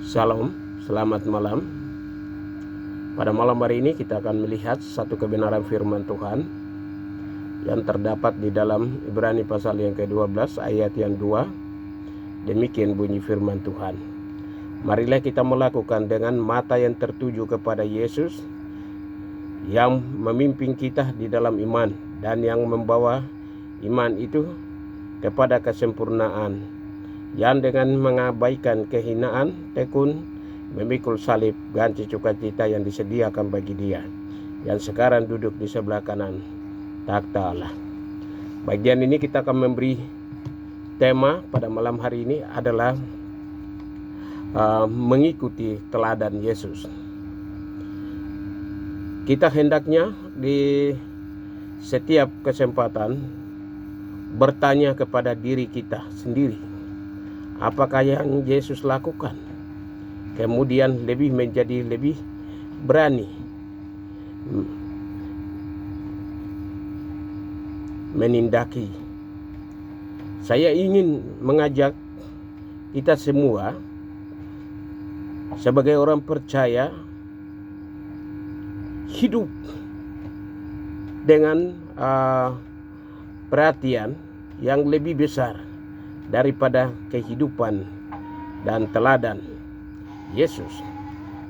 Shalom, selamat malam. Pada malam hari ini kita akan melihat satu kebenaran firman Tuhan yang terdapat di dalam Ibrani pasal yang ke-12 ayat yang 2. Demikian bunyi firman Tuhan. Marilah kita melakukan dengan mata yang tertuju kepada Yesus yang memimpin kita di dalam iman dan yang membawa iman itu kepada kesempurnaan, yang dengan mengabaikan kehinaan tekun memikul salib ganti sukacita yang disediakan bagi Dia yang sekarang duduk di sebelah kanan takhta Allah. Bagian ini kita akan memberi tema pada malam hari ini adalah mengikuti teladan Yesus. Kita hendaknya di setiap kesempatan bertanya kepada diri kita sendiri, apakah yang Yesus lakukan? Kemudian menjadi lebih berani menindaki. Saya ingin mengajak kita semua sebagai orang percaya hidup dengan perhatian yang lebih besar daripada kehidupan dan teladan Yesus.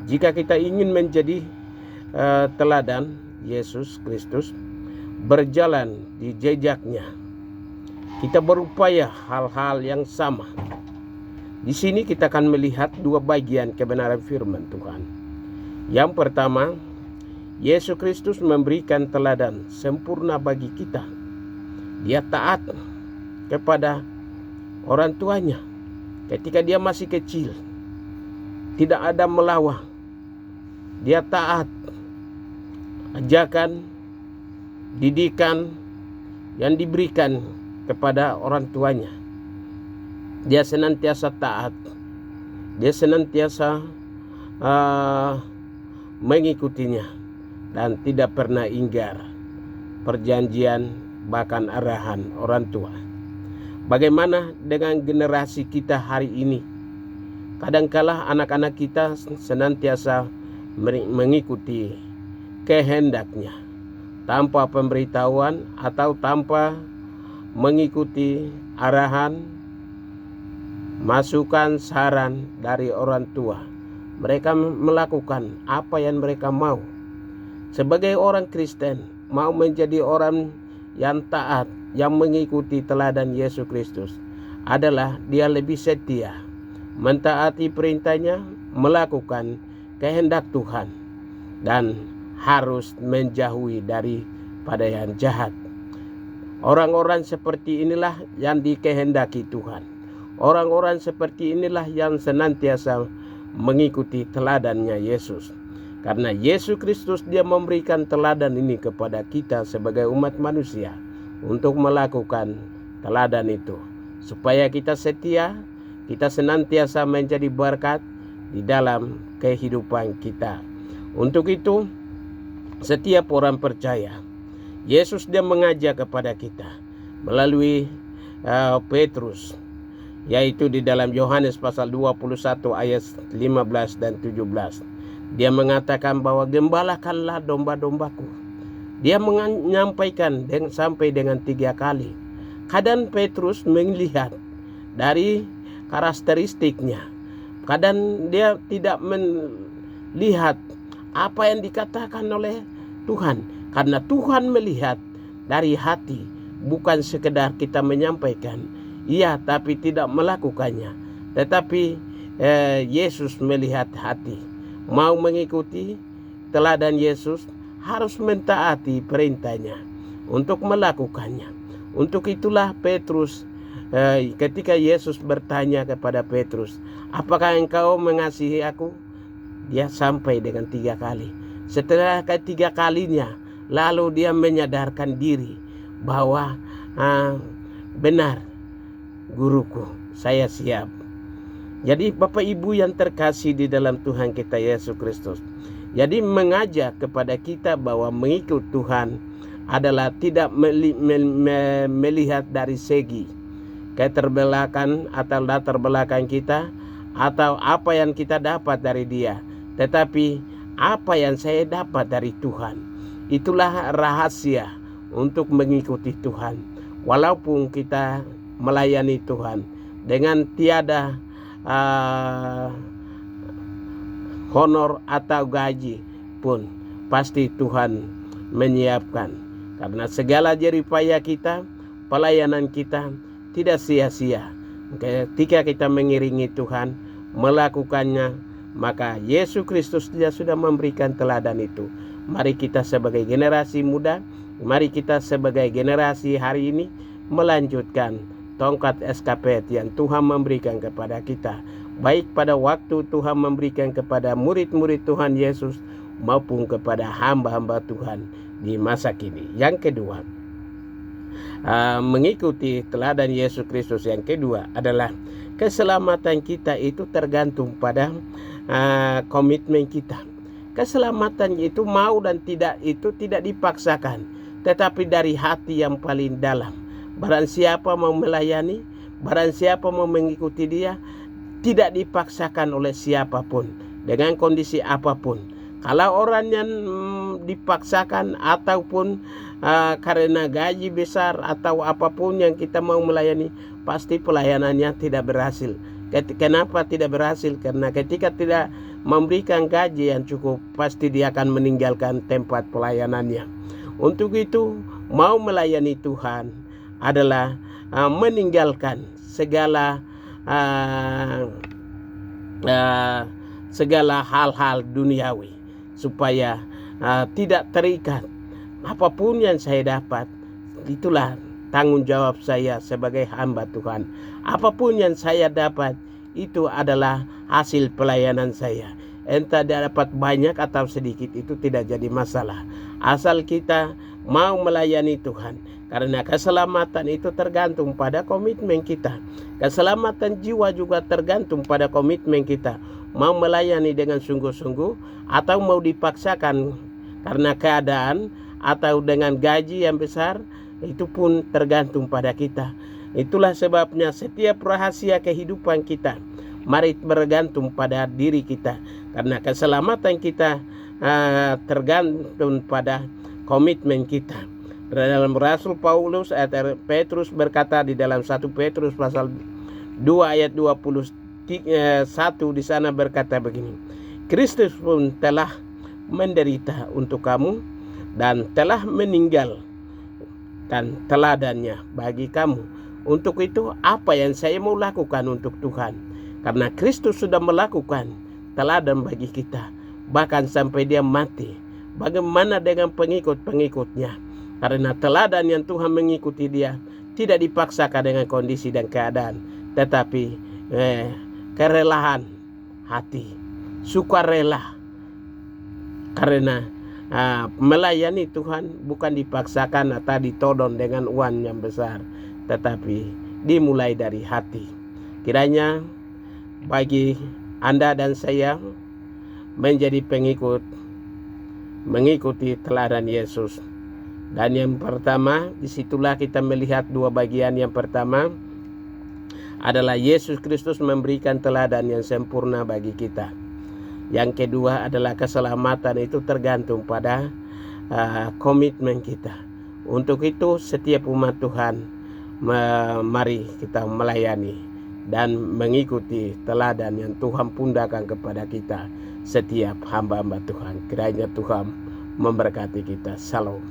Jika kita ingin menjadi teladan Yesus Kristus, berjalan di jejaknya, kita berupaya hal-hal yang sama. Di sini kita akan melihat dua bagian kebenaran firman Tuhan. Yang pertama, Yesus Kristus memberikan teladan sempurna bagi kita. Dia taat kepada orang tuanya ketika dia masih kecil, tidak ada melawan. Dia taat ajakan, didikan yang diberikan kepada orang tuanya. Dia senantiasa taat. Dia senantiasa mengikutinya dan tidak pernah ingkar perjanjian bahkan arahan orang tua. Bagaimana dengan generasi kita hari ini? Kadangkala anak-anak kita senantiasa mengikuti kehendaknya tanpa pemberitahuan atau tanpa mengikuti arahan, masukan, saran dari orang tua. Mereka melakukan apa yang mereka mau. Sebagai orang Kristen, mau menjadi orang yang taat, yang mengikuti teladan Yesus Kristus adalah dia lebih setia, mentaati perintahnya, melakukan kehendak Tuhan, dan harus menjauhi daripada yang jahat. Orang-orang seperti inilah yang dikehendaki Tuhan. Orang-orang seperti inilah yang senantiasa mengikuti teladannya Yesus. Karena Yesus Kristus dia memberikan teladan ini kepada kita sebagai umat manusia untuk melakukan teladan itu, supaya kita setia, kita senantiasa menjadi berkat di dalam kehidupan kita. Untuk itu, setiap orang percaya, Yesus dia mengajak kepada kita melalui Petrus, yaitu di dalam Yohanes pasal 21 ayat 15 dan 17. Dia mengatakan bahwa gembalakanlah domba-dombaku. Dia menyampaikan sampai dengan 3 kali. Kadang Petrus melihat dari karakteristiknya, kadang dia tidak melihat apa yang dikatakan oleh Tuhan, karena Tuhan melihat dari hati, bukan sekedar kita menyampaikan iya tapi tidak melakukannya. Tetapi Yesus melihat hati. Mau mengikuti teladan Yesus harus mentaati perintahnya untuk melakukannya. Untuk itulah Petrus, ketika Yesus bertanya kepada Petrus, apakah engkau mengasihi aku? Dia sampai dengan 3 kali. Setelah ketiga kalinya, lalu dia menyadarkan diri bahwa benar guruku, saya siap. Jadi Bapak Ibu yang terkasih di dalam Tuhan kita Yesus Kristus, jadi mengajak kepada kita bahwa mengikut Tuhan adalah tidak melihat dari segi keterbelakangan atau latar belakang kita, atau apa yang kita dapat dari dia, tetapi apa yang saya dapat dari Tuhan. Itulah rahasia untuk mengikuti Tuhan. Walaupun kita melayani Tuhan dengan tiada honor atau gaji pun, pasti Tuhan menyiapkan. Karena segala jerih payah kita, pelayanan kita tidak sia-sia. Ketika kita mengiringi Tuhan, melakukannya, maka Yesus Kristus dia sudah memberikan teladan itu. Mari kita sebagai generasi muda, mari kita sebagai generasi hari ini melanjutkan tongkat estafet yang Tuhan memberikan kepada kita, baik pada waktu Tuhan memberikan kepada murid-murid Tuhan Yesus maupun kepada hamba-hamba Tuhan di masa kini. Yang kedua, mengikuti teladan Yesus Kristus yang kedua adalah keselamatan kita itu tergantung pada komitmen kita. Keselamatan itu mau dan tidak itu tidak dipaksakan, tetapi dari hati yang paling dalam. Barang siapa mau melayani, barang siapa mau mengikuti dia, tidak dipaksakan oleh siapapun, dengan kondisi apapun. Kalau orang yang dipaksakan ataupun karena gaji besar atau apapun yang kita mau melayani, pasti pelayanannya tidak berhasil. Kenapa tidak berhasil? Karena ketika tidak memberikan gaji yang cukup, pasti dia akan meninggalkan tempat pelayanannya. Untuk itu, mau melayani Tuhan adalah meninggalkan segala hal-hal duniawi, supaya tidak terikat. Apapun yang saya dapat, itulah tanggung jawab saya sebagai hamba Tuhan. Apapun yang saya dapat, itu adalah hasil pelayanan saya. Entah dapat banyak atau sedikit, itu tidak jadi masalah, asal kita mau melayani Tuhan. Karena keselamatan itu tergantung pada komitmen kita. Keselamatan jiwa juga tergantung pada komitmen kita. Mau melayani dengan sungguh-sungguh atau mau dipaksakan karena keadaan atau dengan gaji yang besar, itu pun tergantung pada kita. Itulah sebabnya setiap rahasia kehidupan kita mari bergantung pada diri kita. Karena keselamatan kita tergantung pada komitmen kita. Dalam Rasul Paulus atau Petrus berkata di dalam 1 Petrus pasal 2 ayat 21 di sana berkata begini, Kristus pun telah menderita untuk kamu dan telah meninggal dan teladannya bagi kamu. Untuk itu apa yang saya mau lakukan untuk Tuhan? Karena Kristus sudah melakukan teladan bagi kita, bahkan sampai dia mati. Bagaimana dengan pengikut-pengikutnya? Karena teladan yang Tuhan mengikuti dia tidak dipaksakan dengan kondisi dan keadaan, tetapi kerelaan hati, sukarela. Karena melayani Tuhan bukan dipaksakan atau ditodong dengan uang yang besar, tetapi dimulai dari hati. Kiranya bagi Anda dan saya menjadi pengikut, mengikuti teladan Yesus. Dan yang pertama, disitulah kita melihat dua bagian. Yang pertama adalah Yesus Kristus memberikan teladan yang sempurna bagi kita. Yang kedua adalah keselamatan itu tergantung pada komitmen kita. Untuk itu setiap umat Tuhan, mari kita melayani dan mengikuti teladan yang Tuhan pundahkan kepada kita, setiap hamba-hamba Tuhan. Kiranya Tuhan memberkati kita. Shalom.